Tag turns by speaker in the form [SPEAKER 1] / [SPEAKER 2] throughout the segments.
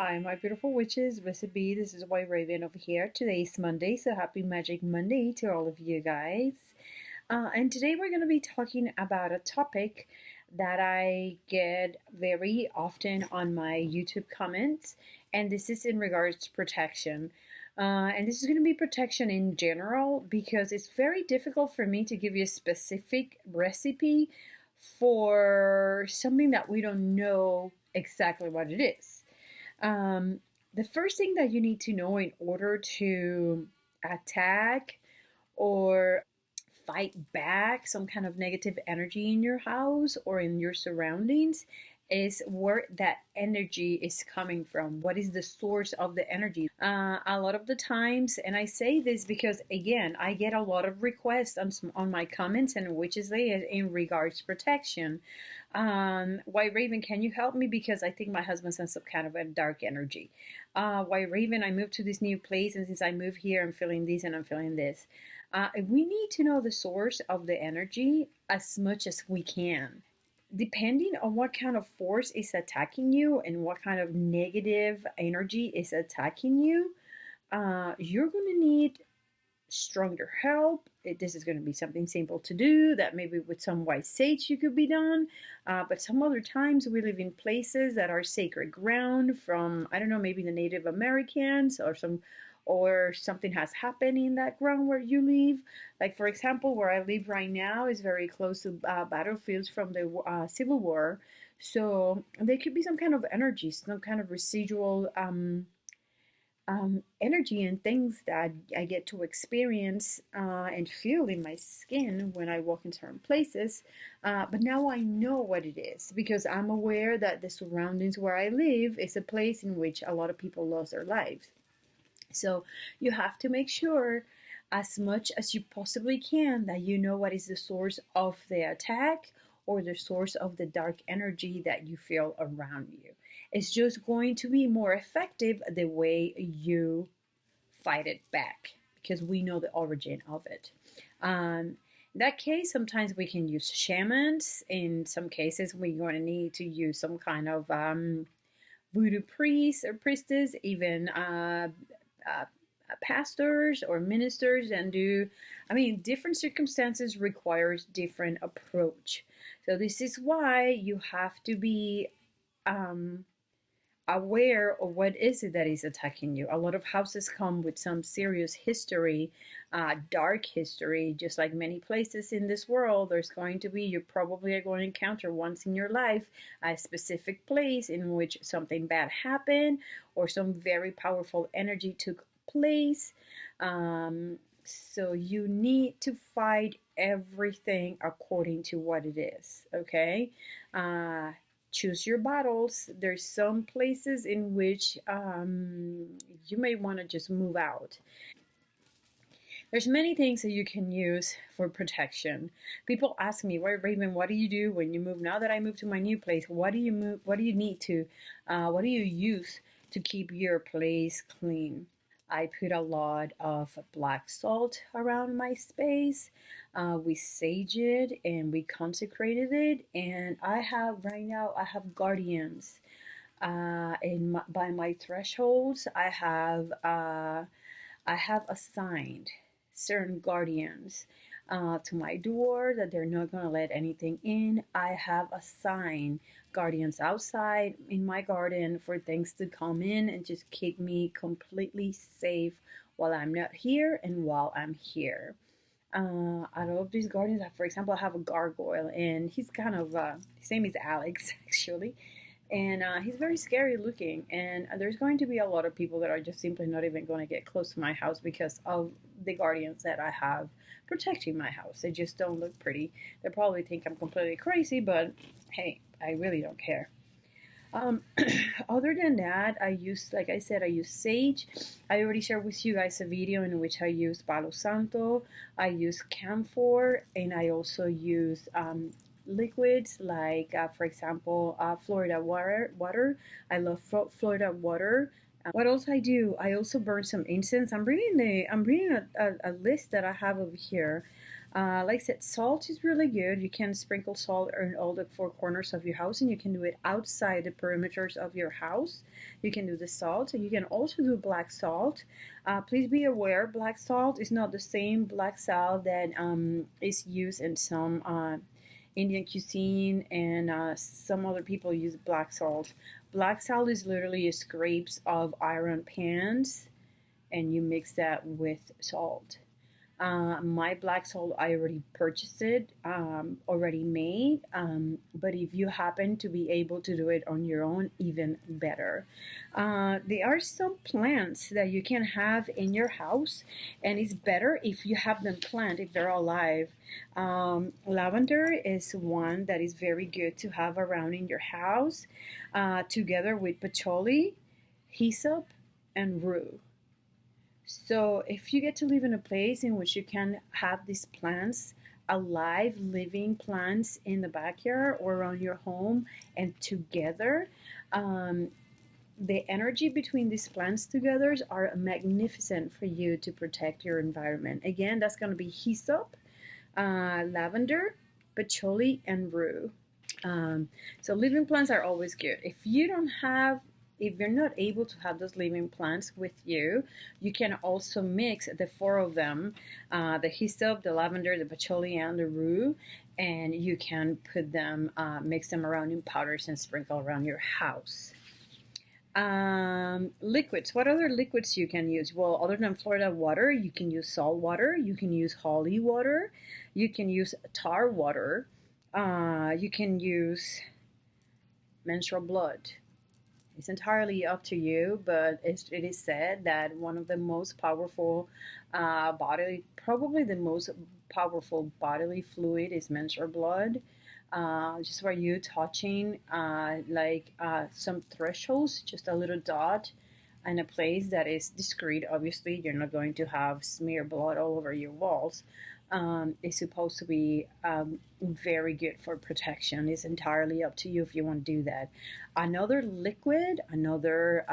[SPEAKER 1] Hi, my beautiful witches. Recipe. This is White Raven over here. Today is Monday, so happy Magic Monday to all of you guys. And today we're going to be talking about a topic that I get very often on my YouTube comments, and this is in regards to protection. And this is going to be protection in general because it's very difficult for me to give you a specific recipe for something that we don't know exactly what it is. The first thing that you need to know in order to attack or fight back some kind of negative energy in your house or in your surroundings is where that energy is coming from. What is the source of the energy? A lot of the times, and I say this because again, I get a lot of requests on my comments and Witches Day in regards to protection. White Raven, can you help me? Because I think my husband has some kind of a dark energy. White Raven, I moved to this new place, and since I moved here, I'm feeling this and I'm feeling this. We need to know the source of the energy as much as we can. Depending on what kind of force is attacking you and what kind of negative energy is attacking you, you're going to need stronger help. This is going to be something simple to do that maybe with some white sage you could be done. But some other times we live in places that are sacred ground from, I don't know, maybe the Native Americans or something has happened in that ground where you live. Like, for example, where I live right now is very close to battlefields from the Civil War. So there could be some kind of energy, some kind of residual energy and things that I get to experience and feel in my skin when I walk in certain places. But now I know what it is because I'm aware that the surroundings where I live is a place in which a lot of people lost their lives. So you have to make sure as much as you possibly can that you know what is the source of the attack or the source of the dark energy that you feel around you. It's just going to be more effective the way you fight it back because we know the origin of it. In that case, sometimes we can use shamans. In some cases, we're going to need to use some kind of voodoo priest or priestess, even pastors or ministers, and different circumstances requires different approach. So this is why you have to be aware of what is it that is attacking you. A lot of houses come with some serious history, dark history, just like many places in this world. You probably are going to encounter once in your life a specific place in which something bad happened or some very powerful energy took place. So you need to fight everything according to what it is, okay? Choose your battles. There's some places in which you may want to just move out. There's many things that you can use for protection. People ask me, "Well, Raven, what do you do when you move? Now that I moved to my new place, what do you use to keep your place clean?" I put a lot of black salt around my space. We saged it and we consecrated it, and right now I have guardians. By my thresholds, I have assigned certain guardians to my door that they're not going to let anything in. I have assigned guardians outside in my garden for things to come in and just keep me completely safe while I'm not here and while I'm here. I love these guardians. For example, I have a gargoyle, and he's kind of his name is Alex actually, and he's very scary looking. And there's going to be a lot of people that are just simply not even going to get close to my house because of the guardians that I have protecting my house. They just don't look pretty. They probably think I'm completely crazy, but hey, I really don't care. Other than that, like I said, I use sage. I already shared with you guys a video in which I use Palo Santo, I use camphor, and I also use liquids like, for example, Florida water. I love Florida water. What else I do? I also burn some incense. I'm reading a list that I have over here. Like I said, salt is really good. You can sprinkle salt in all the four corners of your house, and you can do it outside the perimeters of your house. You can do the salt. You can also do black salt. Please be aware, black salt is not the same black salt that is used in some Indian cuisine, and some other people use black salt. Black salt is literally scrapes of iron pans, and you mix that with salt. My black salt, I already purchased it, already made. But if you happen to be able to do it on your own, even better. There are some plants that you can have in your house, and it's better if you have them planted, if they're alive. Lavender is one that is very good to have around in your house, together with patchouli, hyssop, and rue. So if you get to live in a place in which you can have these plants, alive, living plants in the backyard or around your home, and together, the energy between these plants together are magnificent for you to protect your environment. Again, that's going to be hyssop, lavender, patchouli, and rue. So living plants are always good. If you're not able to have those living plants with you, you can also mix the four of them, the hyssop, the lavender, the patchouli, and the rue, and you can put them, mix them around in powders and sprinkle around your house. Liquids. What other liquids you can use? Well, other than Florida water, you can use salt water, you can use holy water, you can use tar water, you can use menstrual blood. It's entirely up to you, but it is said that one of the most powerful probably the most powerful bodily fluid is menstrual blood. Just for you touching some thresholds, just a little dot in a place that is discreet. Obviously, you're not going to have smear blood all over your walls. Is supposed to be very good for protection. It's entirely up to you if you want to do that. Another liquid, another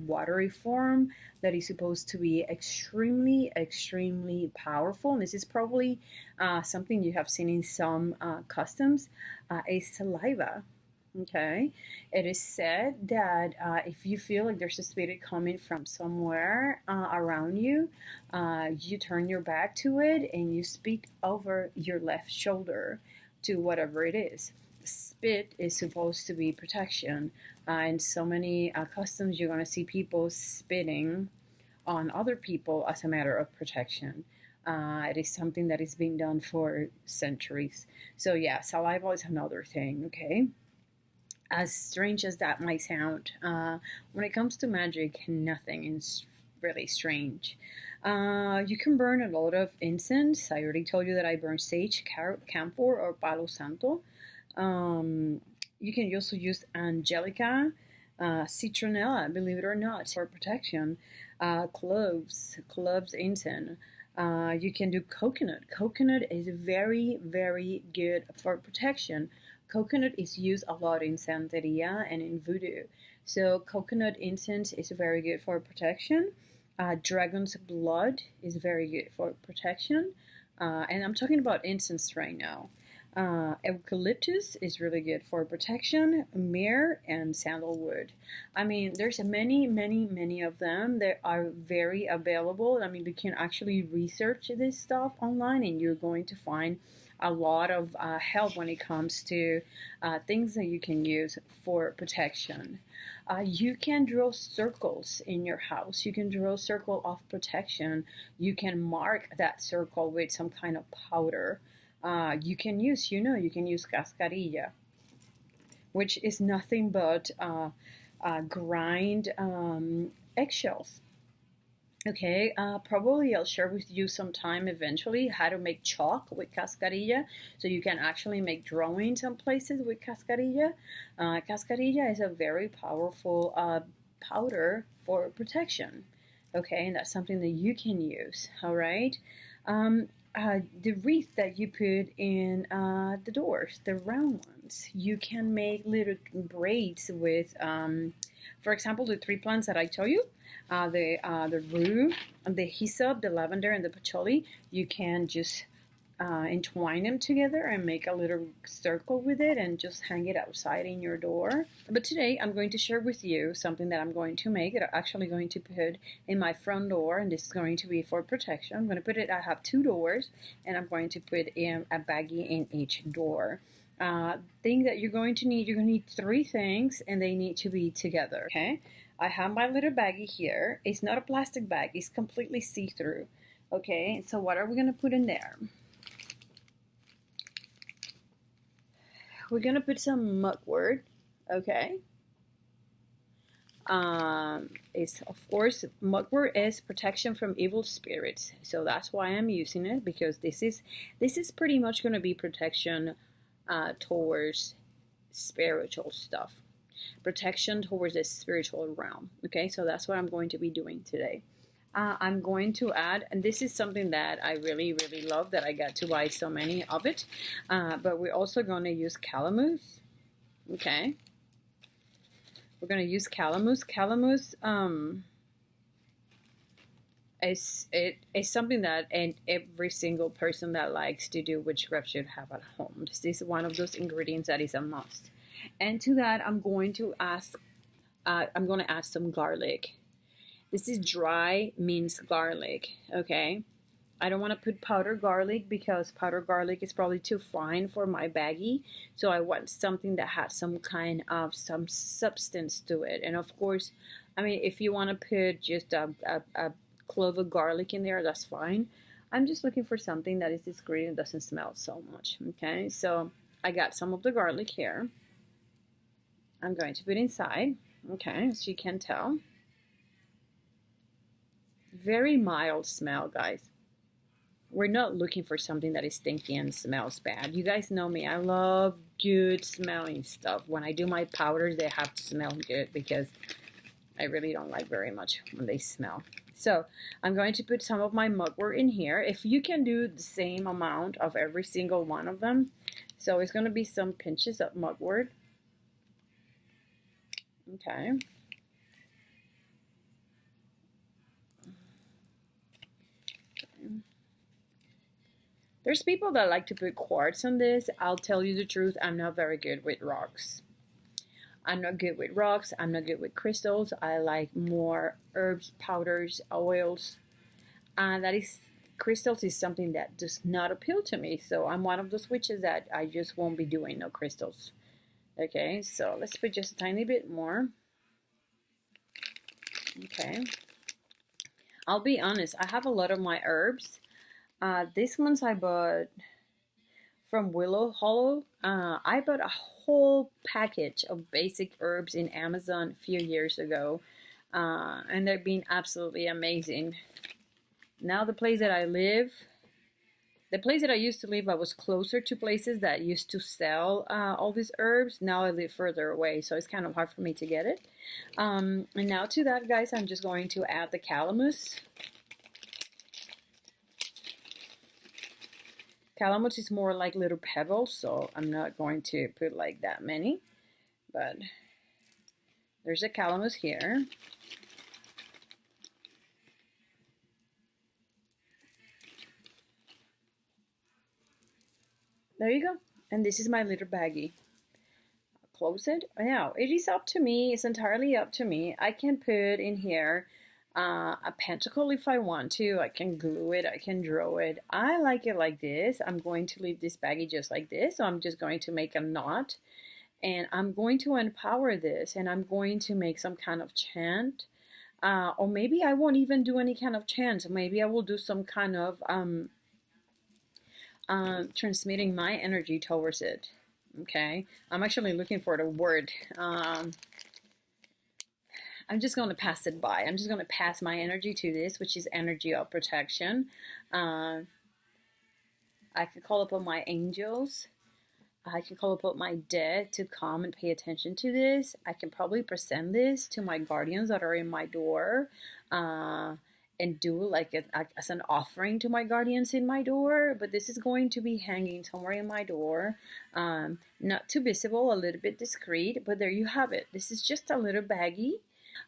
[SPEAKER 1] watery form that is supposed to be extremely, extremely powerful, and this is probably something you have seen in some customs, is saliva. Okay, it is said that if you feel like there's a spirit coming from somewhere around you, you turn your back to it and you speak over your left shoulder to whatever it is. Spit is supposed to be protection. In so many customs, you're going to see people spitting on other people as a matter of protection. It is something that is being done for centuries. So yeah, saliva is another thing, okay? As strange as that might sound, when it comes to magic, nothing is really strange. You can burn a lot of incense. I already told you that I burn sage, camphor, or palo santo. You can also use angelica, citronella, believe it or not, for protection. Cloves incense. You can do coconut. Coconut is very, very good for protection. Coconut is used a lot in Santeria and in voodoo. So coconut incense is very good for protection. Dragon's blood is very good for protection. And I'm talking about incense right now. Eucalyptus is really good for protection. Myrrh and sandalwood. I mean, there's many, many, many of them that are very available. I mean, you can actually research this stuff online and you're going to find a lot of help when it comes to things that you can use for protection. You can draw circles in your house. You can draw a circle of protection. You can mark that circle with some kind of powder. You can use cascarilla, which is nothing but grind eggshells. Okay, probably I'll share with you sometime eventually how to make chalk with cascarilla, so you can actually make drawings on places with cascarilla. Cascarilla is a very powerful powder for protection. Okay, and that's something that you can use. All right. The wreath that you put in the doors, the round ones, you can make little braids with, for example, the 3 plants that I told you. The rue, the hyssop, the lavender, and the patchouli. You can just entwine them together and make a little circle with it and just hang it outside in your door. But today I'm going to share with you something that I'm going to make that I'm actually going to put in my front door, and this is going to be for protection. I'm going to put it, I have 2 doors, and I'm going to put in a baggie in each door. Thing that you're going to need 3 things, and they need to be together. Okay, I have my little baggie here. It's not a plastic bag, it's completely see-through. Okay, so what are we going to put in there? We're gonna put some mugwort, okay? It's, of course, mugwort is protection from evil spirits, so that's why I'm using it, because this is pretty much gonna be protection towards spiritual stuff, protection towards the spiritual realm. Okay, so that's what I'm going to be doing today. I'm going to add, and this is something that I really, really love, that I got to buy so many of it, but we're also going to use calamus. Okay, we're going to use calamus. Calamus is something that every single person that likes to do witchcraft should have at home. This is one of those ingredients that is a must. And to that, I'm going to add some garlic. This is dry minced garlic, okay? I don't want to put powdered garlic because powdered garlic is probably too fine for my baggie. So I want something that has some kind of some substance to it. And of course, I mean, if you want to put just a clove of garlic in there, that's fine. I'm just looking for something that is discreet and doesn't smell so much, okay? So I got some of the garlic here. I'm going to put inside, okay, as you can tell. Very mild smell, guys. We're not looking for something that is stinky and smells bad. You guys know me. I love good smelling stuff. When I do my powders, they have to smell good because I really don't like very much when they smell. So I'm going to put some of my mugwort in here. If you can do the same amount of every single one of them. So it's going to be some pinches of mugwort. Okay. There's people that like to put quartz on this. I'll tell you the truth, I'm not very good with rocks. I'm not good with rocks. I'm not good with crystals. I like more herbs, powders, oils. Crystals is something that does not appeal to me. So I'm one of those witches that I just won't be doing no crystals. Okay, so let's put just a tiny bit more. Okay. I'll be honest, I have a lot of my herbs. This ones I bought from Willow Hollow. I bought a whole package of basic herbs in Amazon a few years ago, and they've been absolutely amazing. Now the place that I live, the place that I used to live, I was closer to places that used to sell all these herbs. Now I live further away, so it's kind of hard for me to get it. And now to that, guys, I'm just going to add the calamus. Calamus is more like little pebbles, so I'm not going to put like that many. But there's a calamus here. There you go. And this is my little baggie. I'll close it. Now, it is up to me. It's entirely up to me. I can put in here a pentacle if I want to. I can glue it. I can draw it. I like it like this. I'm going to leave this baggie just like this. So I'm just going to make a knot. And I'm going to empower this. And I'm going to make some kind of chant. Or maybe I won't even do any kind of chant. Maybe I will do some kind of transmitting my energy towards it. Okay, I'm actually looking for the word. I'm just going to pass it by. I'm just going to pass my energy to this, which is energy of protection. I could call upon my angels. I can call upon my dead to come and pay attention to this. I can probably present this to my guardians that are in my door. And do like as an offering to my guardians in my door. But this is going to be hanging somewhere in my door. Not too visible, a little bit discreet, but there you have it. This is just a little baggie.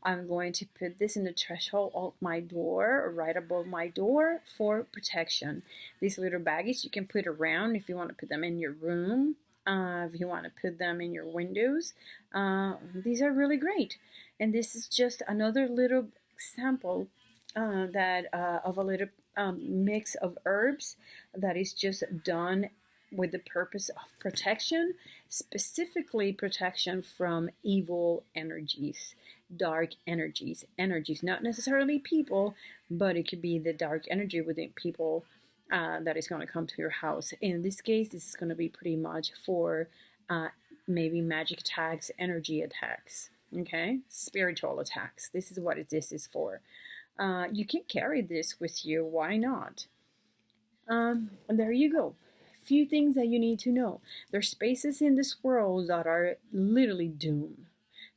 [SPEAKER 1] I'm going to put this in the threshold of my door, right above my door, for protection. These little baggies you can put around if you want to put them in your room, if you want to put them in your windows. These are really great. And this is just another little sample of a little mix of herbs that is just done with the purpose of protection, specifically protection from evil energies, dark energies, not necessarily people, but it could be the dark energy within people that is going to come to your house. In this case, this is going to be pretty much for maybe magic attacks, energy attacks, okay, spiritual attacks. This is what this is for. You can carry this with you. Why not? And there you go. Few things that you need to know. There's spaces in this world that are literally doomed.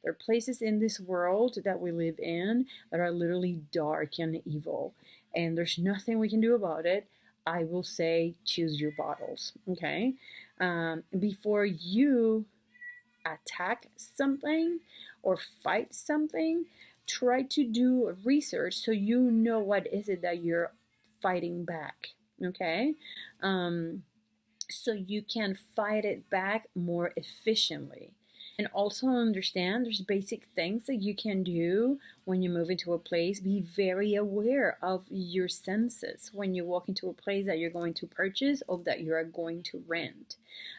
[SPEAKER 1] There are places in this world that we live in that are literally dark and evil, and there's nothing we can do about it. I will say choose your battles, okay? Before you attack something or fight something, try to do research so you know what is it that you're fighting back, okay? So you can fight it back more efficiently. And also understand there's basic things that you can do when you move into a place. Be very aware of your senses when you walk into a place that you're going to purchase or that you are going to rent.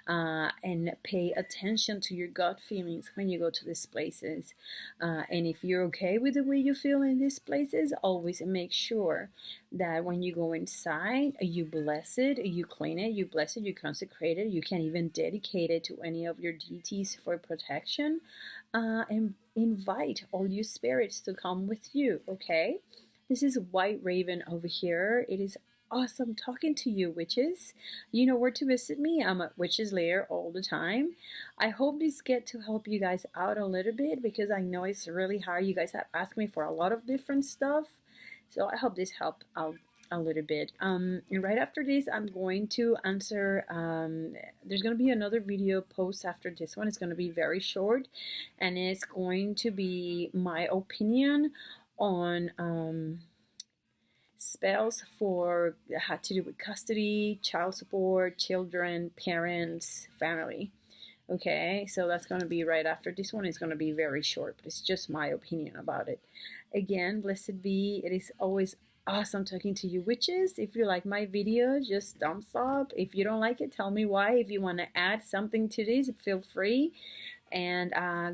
[SPEAKER 1] And pay attention to your gut feelings when you go to these places. And if you're okay with the way you feel in these places, always make sure that when you go inside, you bless it, you clean it, you bless it, you consecrate it. You can even dedicate it to any of your deities for protection, and invite all your spirits to come with you, okay? This is White Raven over here. It is awesome talking to you, witches. You know where to visit me. I'm at Witches Lair all the time. I hope this get to help you guys out a little bit, because I know it's really hard. You guys have asked me for a lot of different stuff, so I hope this helped out a little bit. And right after this, I'm going to answer, there's going to be another video post after this one. It's going to be very short, and it's going to be my opinion on spells for had to do with custody, child support, children, parents, family. Okay, so that's going to be right after this one. It's going to be very short, but it's just my opinion about it. Again, blessed be. It is always awesome talking to you, witches. If you like my video, just thumbs up. If you don't like it, tell me why. If you want to add something to this, feel free. And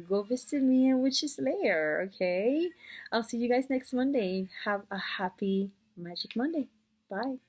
[SPEAKER 1] go visit me in Witches Lair, okay? I'll see you guys next Monday. Have a happy Magic Monday. Bye.